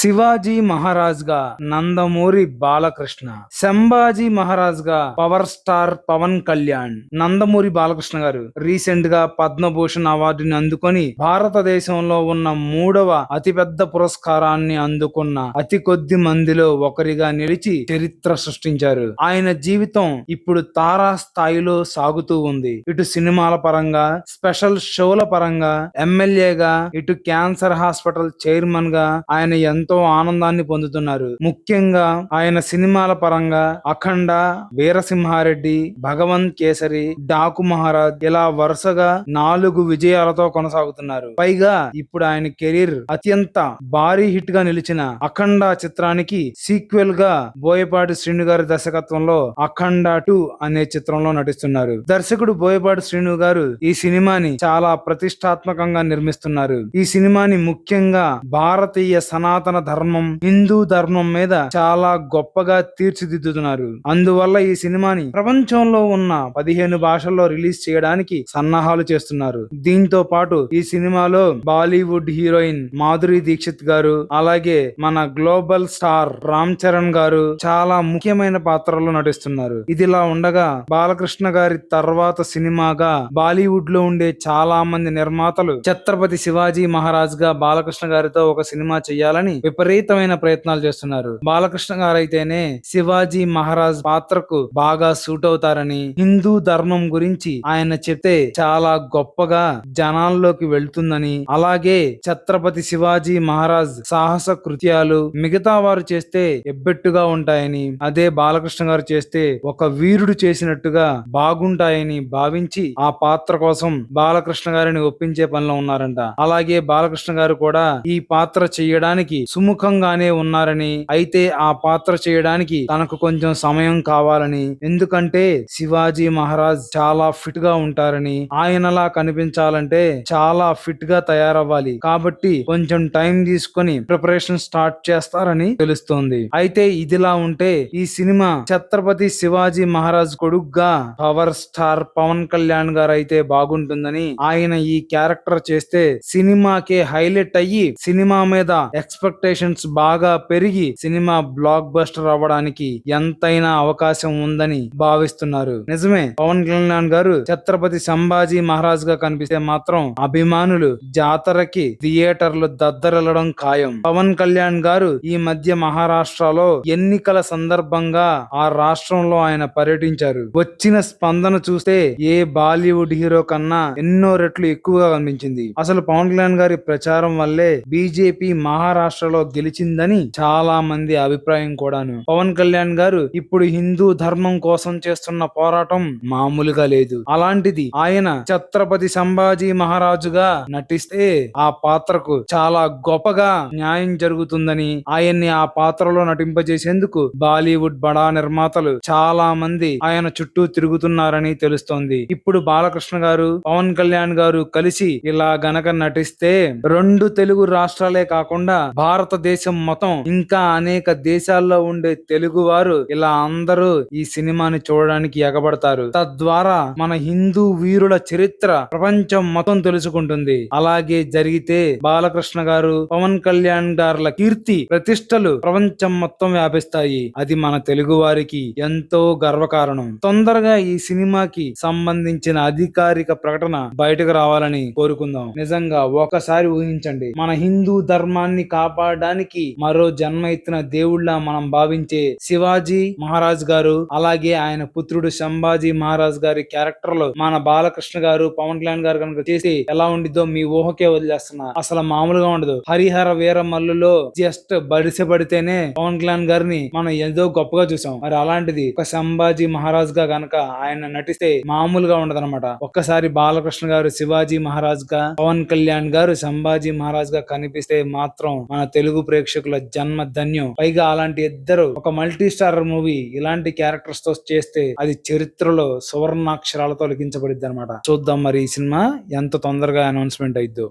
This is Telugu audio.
శివాజీ మహారాజ్ గా నందమూరి బాలకృష్ణ, సంభాజీ మహారాజ్ గా పవర్ స్టార్ పవన్ కళ్యాణ్. నందమూరి బాలకృష్ణ గారు రీసెంట్ గా పద్మభూషణ్ అవార్డుని అందుకొని భారతదేశంలో ఉన్న 3వ అతిపెద్ద పురస్కారాన్ని అందుకున్న అతి కొద్ది మందిలో ఒకరిగా నిలిచి చరిత్ర సృష్టించారు. ఆయన జీవితం ఇప్పుడు తారా స్థాయిలో సాగుతూ ఉంది. ఇటు సినిమాల పరంగా, స్పెషల్ షోల పరంగా, ఎమ్మెల్యేగా, ఇటు క్యాన్సర్ హాస్పిటల్ చైర్మన్ గా ఆయన ఎంతో ఆనందాన్ని పొందుతున్నారు. ముఖ్యంగా ఆయన సినిమాల పరంగా అఖండ, వీరసింహారెడ్డి, భగవంత్ కేసరి, డాకు మహారాజ్ ఇలా వరుసగా 4 విజయాలతో కొనసాగుతున్నారు. పైగా ఇప్పుడు ఆయన కెరీర్ అత్యంత భారీ హిట్ గా నిలిచిన అఖండ చిత్రానికి సీక్వెల్ గా బోయపాటి శ్రీను గారి దర్శకత్వంలో అఖండ 2 అనే చిత్రంలో నటిస్తున్నారు. దర్శకుడు బోయపాటి శ్రీను గారు ఈ సినిమాని చాలా ప్రతిష్టాత్మకంగా నిర్మిస్తున్నారు. ఈ సినిమాని ముఖ్యంగా భారతీయ సనాతన ధర్మం, హిందూ ధర్మం మీద చాలా గొప్పగా తీర్చిదిద్దుతున్నారు. అందువల్ల ఈ సినిమాని ప్రపంచంలో ఉన్న 15 భాషల్లో రిలీజ్ చేయడానికి సన్నాహాలు చేస్తున్నారు. దీంతో పాటు ఈ సినిమాలో బాలీవుడ్ హీరోయిన్ మాధురి దీక్షిత్ గారు, అలాగే మన గ్లోబల్ స్టార్ రామ్ చరణ్ గారు చాలా ముఖ్యమైన పాత్రలో నటిస్తున్నారు. ఇదిలా ఉండగా బాలకృష్ణ గారి తర్వాత సినిమాగా బాలీవుడ్ లో ఉండే చాలా మంది నిర్మాతలు ఛత్రపతి శివాజీ మహారాజ్ గా బాలకృష్ణ గారితో ఒక సినిమా చేయాలని విపరీతమైన ప్రయత్నాలు చేస్తున్నారు. బాలకృష్ణ గారైతేనే శివాజీ మహారాజ్ పాత్రకు బాగా సూట్ అవుతారని, హిందూ ధర్మం గురించి ఆయన చెప్తే చాలా గొప్పగా జనాల్లోకి వెళ్తుందని, అలాగే ఛత్రపతి శివాజీ మహారాజ్ సాహస కృత్యాలు మిగతా వారు చేస్తే ఎబ్బెట్టుగా ఉంటాయని, అదే బాలకృష్ణ గారు చేస్తే ఒక వీరుడు చేసినట్టుగా బాగుంటాయని భావించి ఆ పాత్ర కోసం బాలకృష్ణ గారిని ఒప్పించే పనిలో ఉన్నారంట. అలాగే బాలకృష్ణ గారు కూడా ఈ పాత్ర చేయడానికి సుముఖంగానే ఉన్నారని, అయితే ఆ పాత్ర చేయడానికి తనకు కొంచెం సమయం కావాలని, ఎందుకంటే శివాజీ మహారాజ్ చాలా ఫిట్ గా ఉంటారని, ఆయనలా కనిపించాలంటే చాలా ఫిట్ గా తయారవ్వాలి కాబట్టి కొంచెం టైం తీసుకొని ప్రిపరేషన్ స్టార్ట్ చేస్తారని తెలుస్తోంది. అయితే ఇదిలా ఉంటే ఈ సినిమా ఛత్రపతి శివాజీ మహారాజ్ కొడుగ్గా పవర్ స్టార్ పవన్ కళ్యాణ్ గారు అయితే బాగుంటుందని, ఆయన ఈ క్యారెక్టర్ చేస్తే సినిమాకే హైలైట్ అయ్యి సినిమా మీద ఎక్స్పెక్టేషన్స్ బాగా పెరిగి సినిమా బ్లాక్ బస్టర్ అవ్వడానికి ఎంతైనా అవకాశం ఉందని భావిస్తున్నారు. నిజమే, పవన్ కళ్యాణ్ గారు ఛత్రపతి సంభాజీ మహారాజ్ గా కనిపిస్తే మాత్రం అభిమానులు జాతరకి థియేటర్లు దద్దరిల్లడం ఖాయం. పవన్ కళ్యాణ్ గారు ఈ మధ్య మహారాష్ట్రలో ఎన్నికల సందర్భంగా ఆ రాష్ట్రంలో ఆయన పర్యటించారు. వచ్చిన స్పందన చూస్తే ఏ బాలీవుడ్ హీరో కన్నా ఎన్నో రెట్లు ఎక్కువగా కనిపించింది. అసలు పవన్ కళ్యాణ్ గారి ప్రచారం వల్లే బీజేపీ మహారాష్ట్రలో గెలిచిందని చాలా మంది అభిప్రాయం కూడాను. పవన్ కళ్యాణ్ గారు ఇప్పుడు హిందూ ధర్మం కోసం చేస్తున్న పోరాటం మామూలుగా లేదు. అలాంటిది ఆయన ఛత్రపతి సంభాజీ మహారాజుగా నటిస్తే ఆ పాత్రకు చాలా గొప్పగా న్యాయం జరుగుతుందని, ఆయన్ని ఆ పాత్రలో నటింపజేసేందుకు బాలీవుడ్ బడా నిర్మాతలు చాలా మంది ఆయన చుట్టూ తిరుగుతున్నారని తెలుస్తోంది. ఇప్పుడు బాలకృష్ణ గారు, పవన్ కళ్యాణ్ గారు కలిసి ఇలా గనక నటిస్తే 2 తెలుగు రాష్ట్రాలే కాకుండా భారతదేశం మొత్తం ఇంకా అనేక దేశాల్లో ఉండే తెలుగు వారు ఇలా అందరూ ఈ సినిమాని చూడడానికి ఎగబడతారు. తద్వారా మన హిందూ వీరుల చరిత్ర ప్రపంచం మొత్తం తెలుసుకుంటుంది. అలాగే జరిగితే బాలకృష్ణ గారు, పవన్ కళ్యాణ్ గారుల కీర్తి ప్రతిష్టలు ప్రపంచం మొత్తం వ్యాపిస్తాయి. అది మన తెలుగు వారికి ఎంతో గర్వకారణం. తొందరగా ఈ సినిమాకి సంబంధించిన అధికారిక ప్రకటన బయటకు రావాలని కోరుకుందాం. నిజంగా ఒకసారి ఊహించండి, మన హిందూ ధర్మాన్ని కాపాడడానికి మరో జన్మ ఎత్తిన దేవుళ్ళ మనం భావించే శివాజీ మహారాజ్ గారు, అలాగే ఆయన పుత్రుడు సంభాజీ మహారాజ్ గారి క్యారెక్టర్ లో మన బాలకృష్ణ గారు, పవన్ కళ్యాణ్ గారు కనుక చేసి ఎలా ఉండిద్దో మీ ఊహకే వదిలేస్తున్నా. అసలు మామూలుగా ఉండదు. హరిహర వీర మల్లులో జస్ట్ బడిసె పడితేనే పవన్ కళ్యాణ్ గారిని మనం ఏదో గొప్పగా చూసాం. మరి అలాంటిది ఒక సంభాజీ మహారాజ్ గా గనక ఆయన నటిస్తే మామూలుగా ఉండదన్నమాట. ఒక్కసారి బాలకృష్ణ గారు శివాజీ మహారాజ్ గా, పవన్ కళ్యాణ్ గారు సంభాజీ మహారాజ్ గా కనిపిస్తే మాత్రం మన తెలుగు ప్రేక్షకుల జన్మ ధన్యం. పైగా అలాంటి ఇద్దరు ఒక మల్టీ స్టారర్ మూవీ ఇలాంటి క్యారెక్టర్స్ తో చేస్తే అది చరిత్రలో సువర్ణాక్షరాలతో లిఖించబడిద్ది అనమాట. చూద్దాం మరి ఈ సినిమా ఎంత తొందరగా అనౌన్స్మెంట్ అయిద్దో.